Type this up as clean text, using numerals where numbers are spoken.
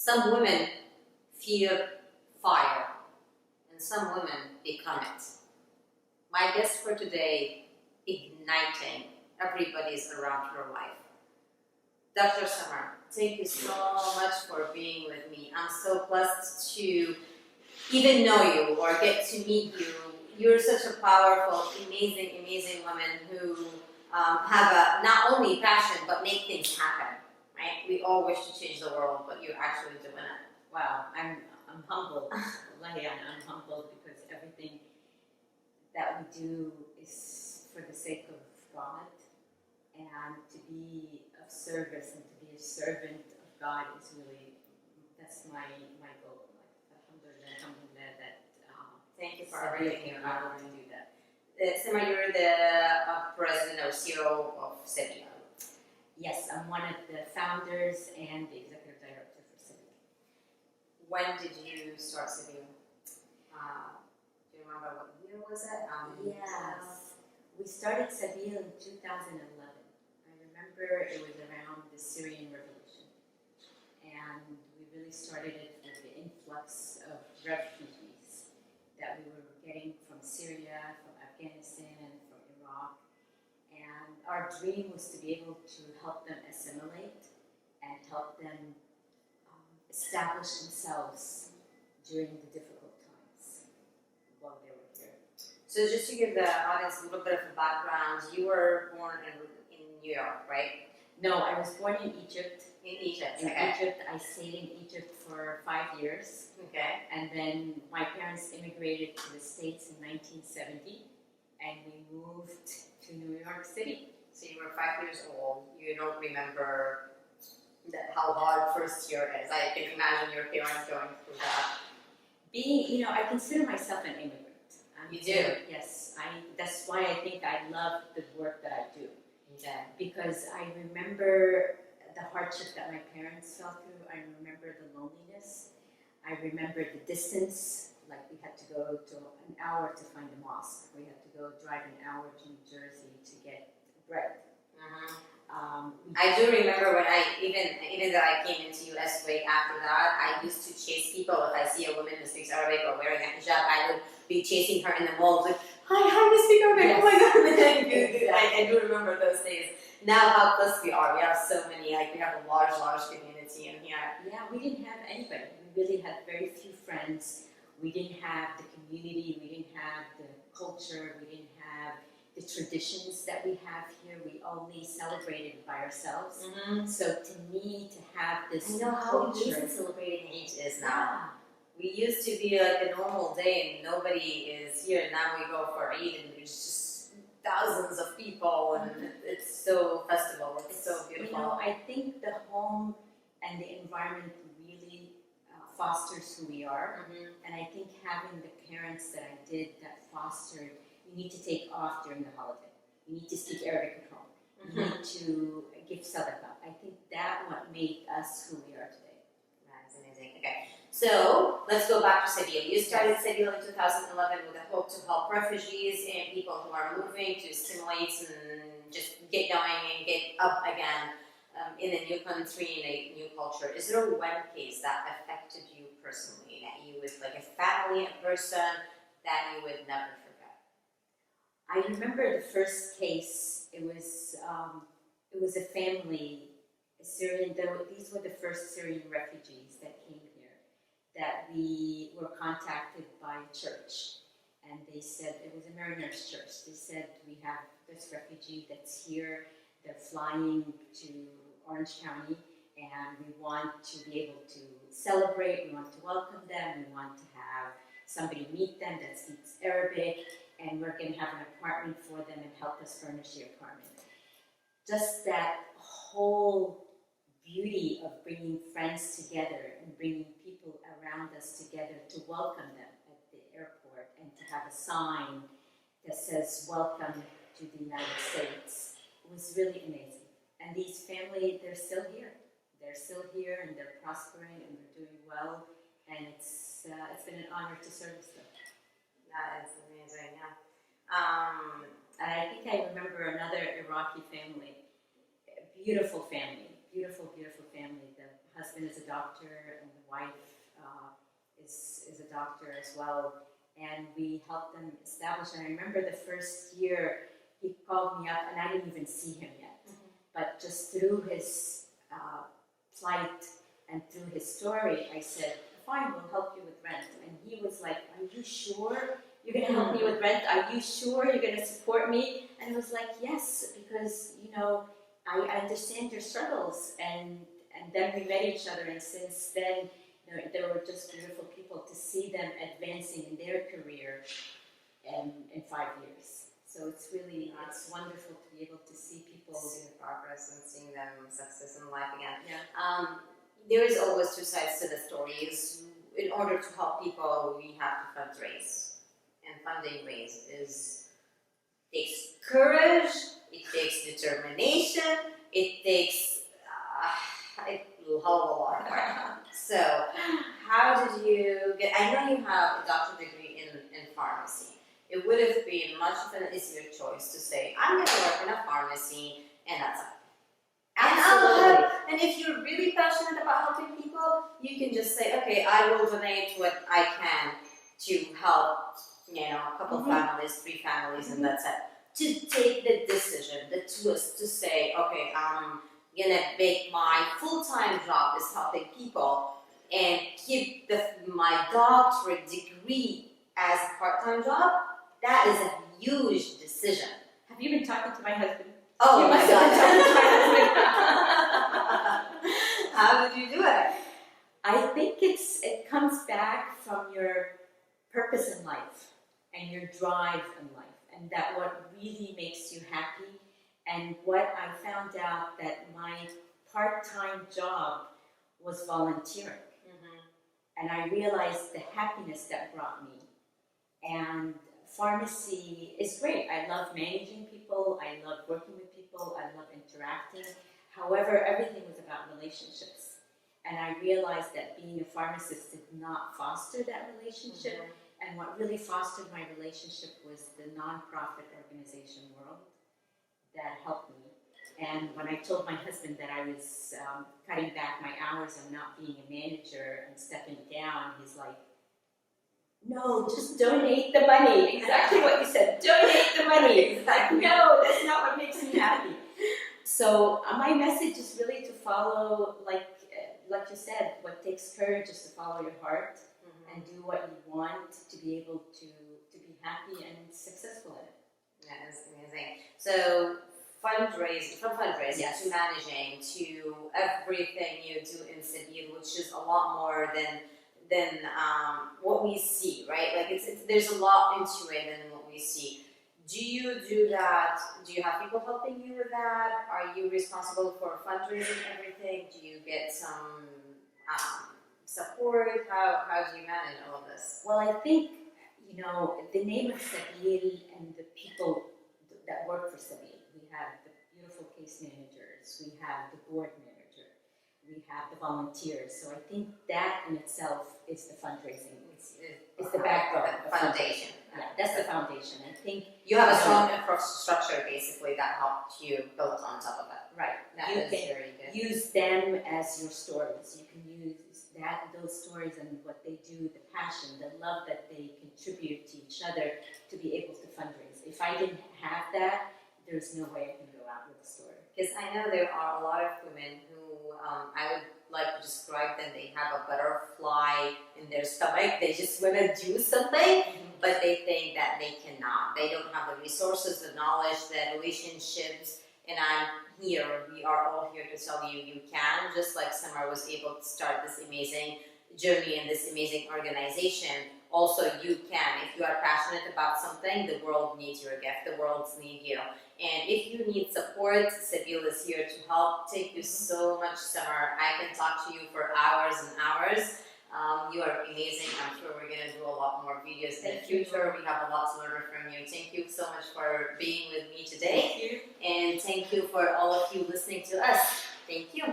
Some women fear fire, and some women become it. My guest for today, igniting everybody's around her life. Dr. Samar, thank you so much for being with me. I'm so blessed to even know you or get to meet you. You're such a powerful, amazing, amazing woman who have a not only passion but make things happen. Right? We all wish to change the world, but you're actually doing it. Wow, I'm humbled. Wallahi, I'm humbled because everything that we do is for the sake of God, and to be of service and to be a servant of God is really, that's my goal. Alhamdulillah, that thank you for everything you're able to do that. Samar, you're the president or CEO of Sabil. Yes, I'm one of the founders and the executive director for Sabil. When did you start Sabil? Do you remember what year was it? Yes, we started Sabil in 2011. I remember it was around the Syrian revolution, and we really started it with the influx of refugees that we were getting from Syria, from Afghanistan, and from Iraq. And our dream was to be able to help them assimilate and help them establish themselves during the difficult times while they were here. So just to give the audience a little bit of a background, you were born in New York, right? No, I was born in Egypt. In Egypt, In okay. Egypt, I stayed in Egypt for 5 years. Okay. And then my parents immigrated to the States in 1970, and we moved to New York City. So you were 5 years old. You don't remember how hard first year is. I can imagine your parents going through that. I consider myself an immigrant. You do? Yes. That's why I think I love the work that I do. Okay. Because I remember the hardship that my parents fell through. I remember the loneliness. I remember the distance. Like, we had to go to an hour to find a mosque. We had to go drive an hour to New Jersey to get bread. I do remember when even though I came into US way after that, I used to chase people. If I see a woman who speaks Arabic or wearing a hijab, I would be chasing her in the mall, like, hi, you speak Arabic, yes. Oh my God. I do remember those days. Now how close we are. We have so many, we have a large community in here. Yeah, we didn't have anybody. We really had very few friends. We didn't have the community, we didn't have the culture, we didn't have the traditions that we have here. We only celebrated by ourselves. Mm-hmm. So to me, to have this I know how easy celebrating Eid is now. Yeah. We used to be like a normal day and nobody is here. Now we go for Eid and there's just thousands of people and it's so festival. It's so beautiful. I think the home and the environment really fosters who we are. Mm-hmm. And I think having the parents that I did that fostered, you need to take off during the holiday. You need to speak Arabic at home. Mm-hmm. You need to give sadaqah. I think that what made us who we are today. That's amazing. Okay, so let's go back to Sabil. You started Sabil in 2011 with a hope to help refugees and people who are moving to assimilate and just get going and get up again in a new country, in a new culture. Is there one case that affected you personally, that you would, like a family, a person, that you would never forget? I remember the first case. It was a family, a Syrian. These were the first Syrian refugees that came here. That we were contacted by a church, and they said it was a Mariners church. They said, we have this refugee that's here. They're flying to Orange County, and we want to be able to celebrate. We want to welcome them. We want to have somebody meet them that speaks Arabic. And we're going to have an apartment for them and help us furnish the apartment. Just that whole beauty of bringing friends together and bringing people around us together to welcome them at the airport and to have a sign that says, welcome to the United States, was really amazing. And these families, they're still here. They're still here and they're prospering and they're doing well. And it's been an honor to service them. That is amazing, yeah. And I think I remember another Iraqi family, a beautiful family, beautiful family. The husband is a doctor, and the wife is a doctor as well. And we helped them establish. And I remember the first year he called me up, and I didn't even see him yet. But just through his plight and through his story, I said, fine, we'll help you with rent. And he was like, are you sure you're going to help me with rent? Are you sure you're going to support me? And I was like, yes, because, you know, I understand your struggles. And then we met each other, and since then, you know, they were just beautiful people to see them advancing in their career in 5 years. So it's really, it's wonderful to be able to see people seeing progress and seeing them success in life again. Yeah. There is always two sides to the stories. In order to help people, we have to fundraise. And funding raise takes courage, it takes determination, it takes a hell of a lot of work. So, how did you get? I know you have a doctorate degree in pharmacy. It would have been much of an easier choice to say, I'm going to work in a pharmacy, and that's it. And if you're really passionate about helping people, you can just say, okay, I will donate what I can to help, you know, a couple families, 3 families, and that's it. To take the decision, the twist to say, okay, I'm gonna make my full-time job is helping people and keep my doctorate degree as a part-time job. That is a huge decision. Have you been talking to my husband? Oh you my must have been talking to my husband. How did you do it? I think it comes back from your purpose in life and your drive in life, and that what really makes you happy. And what I found out that my part-time job was volunteering. And I realized the happiness that brought me. And pharmacy is great. I love managing people. I love working with people. I love interacting. However, everything was about relationships. And I realized that being a pharmacist did not foster that relationship. And what really fostered my relationship was the nonprofit organization world that helped me. And when I told my husband that I was cutting back my hours and not being a manager and stepping down, he's like, no, just donate the money. Exactly what you said, donate the money. It's like, no, that's not what makes me happy. So my message is really to follow, like you said, what takes courage is to follow your heart and do what you want to be able to be happy and successful in it. Yeah, that's amazing. So from fundraising Yes. to managing to everything you do in Sabil, which is a lot more than what we see, right? Like there's a lot into it than what we see. Do you do that? Do you have people helping you with that? Are you responsible for fundraising everything? Do you get some support? How do you manage all of this? Well, I think, you know, the name of Sabil and the people that work for Sabil, we have the beautiful case managers, we have the board manager, we have the volunteers. So I think that in itself is the fundraising. It's the backbone. The foundation. Yeah, that's the foundation. I think you have a strong infrastructure basically that helped you build on top of it. Right. That You is can very good. use them as your stories. You can use those stories and what they do, the passion, the love that they contribute to each other to be able to fundraise. If I didn't have that, there's no way I can go out with a story. Because I know there are a lot of women who I would like to describe them. They have a butterfly in their stomach. They just want to do something, but they think that they cannot. They don't have the resources, the knowledge, the relationships. And I'm here. We are all here to tell you, you can. Just like Samar was able to start this amazing journey and this amazing organization, also you can. If you are passionate about something, the world needs your gift. The world needs you. And if you need support, Sabil is here to help. Thank you so much, Samar. I can talk to you for hours and hours. You are amazing. I'm sure we're going to do a lot more videos in the future. We have a lot to learn from you. Thank you so much for being with me today. Thank you. And thank you for all of you listening to us. Thank you.